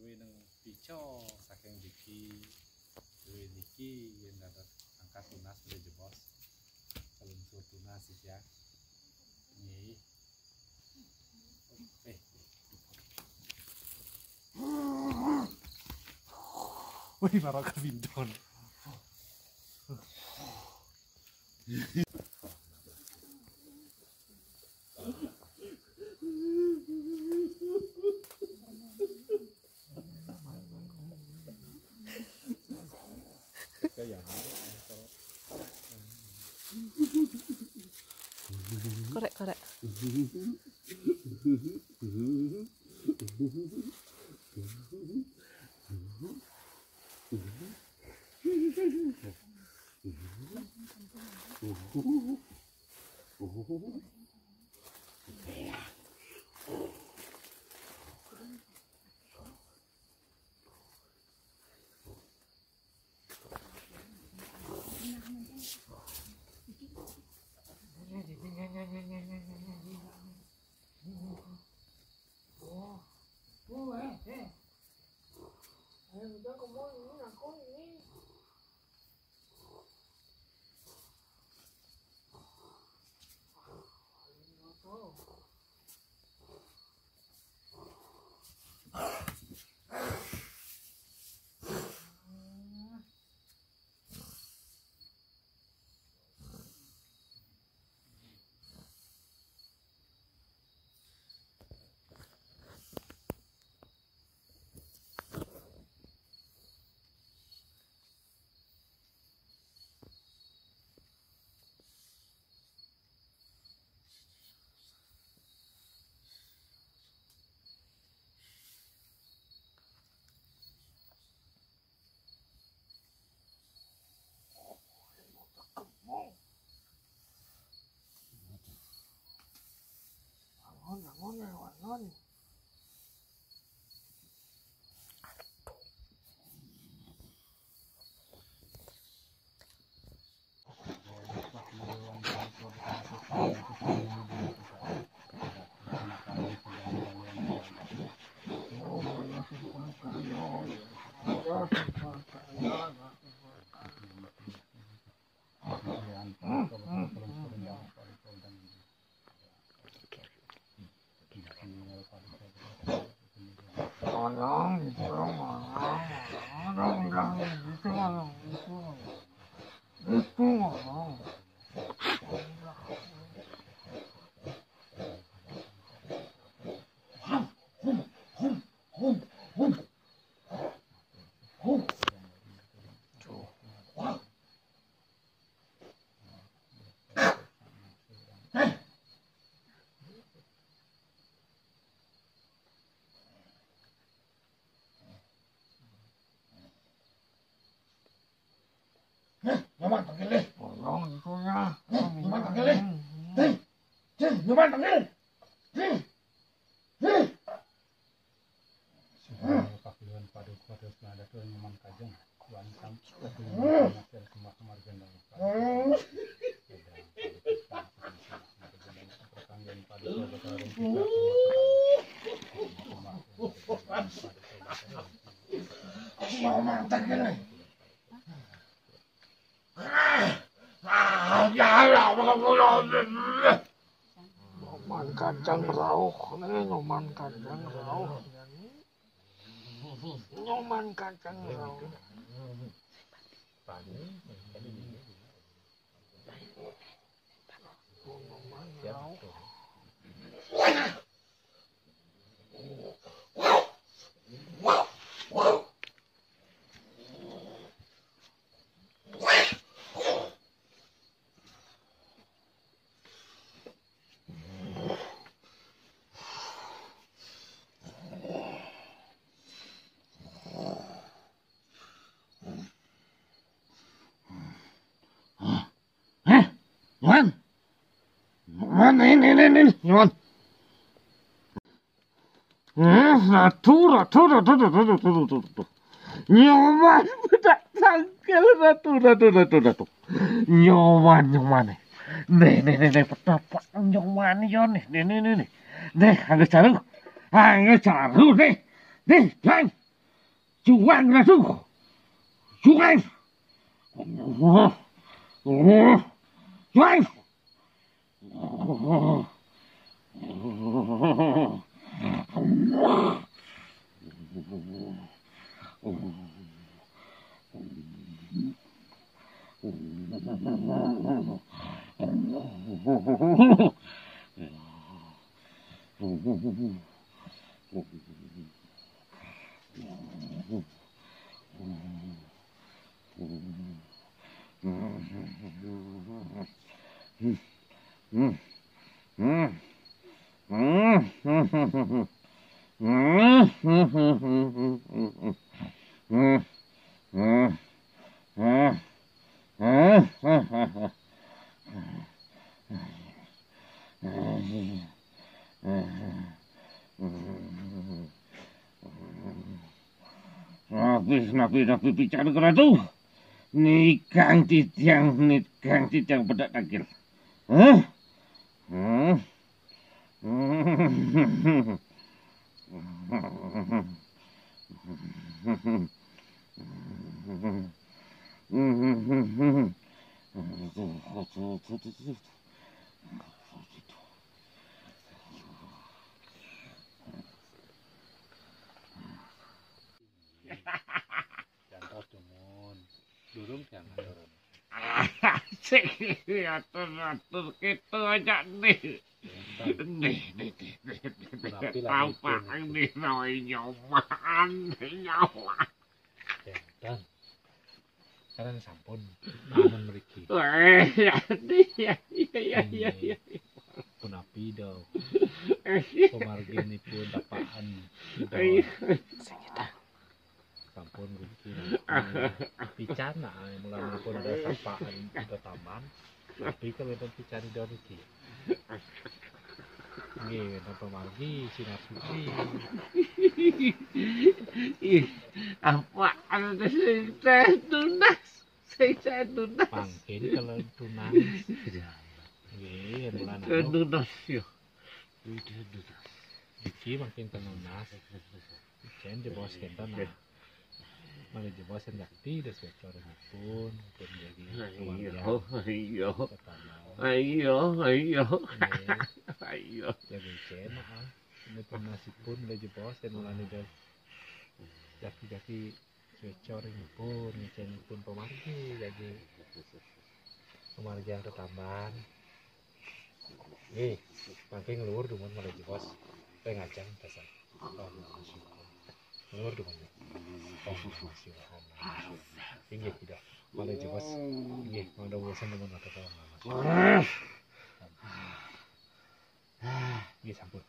duwe nang pico saking diki duwe niki yen dapat angka tunas udah jebos unsur tunas ya nih wih marah kebindon korek. Bangun. Nyoman panggil deh. Tolong itu ya. Nyoman panggil deh. Nyoman panggil. Pakaian padu kuat ada tuh Nyoman kajeng. Tuan sam masih semua kemargen dan Nyoman panggil. Nyoman kacang rauh, nyoman kacang rauh, nyoman kacang rauh. Nyoman, ini, Nyoman. Ratu. Nyoman, udah tangkel Ratu. Nyoman. Nih, betapa Nyoman yo nih. Nih, angge caru nih. Nih, Juang Ratu. Juang. Juang. Nabi bicara ke Ratu. Nikang titiang pedak takil. Hah? Jangan tumun. Durung jangan turun. Atur gitu aja nih. Nih. Tampak nih nyoman. Dan sekarang sampun namun mriki. Iya. Pun api dong. Pemarginipun tapaan. Sampun mriki. Picana mulane pun ada tapaan Kata Tambawaras. Tapi kalau itu picani do mriki. Nggih, napa margi sinar suci. Apa ada saya tunas. Pangkin kalau tunas. Nggih, mulane. Tunas yo. Iki makin tenunas. Jen di bawah sekitar. Mari di bawah sakti dan sesuai pun jadi Ayo. jadi cena ini penasib pun dari bawah dan mulai dari jaki sesuai pun cen pun pemargi jadi pemargi yang ketambahan. Makin luar duman malah di bawah pengajang dasar. Luar duman. Tinggi tidak malah di bawah. Ada bosan dengan kata Tambawaras. Sampun.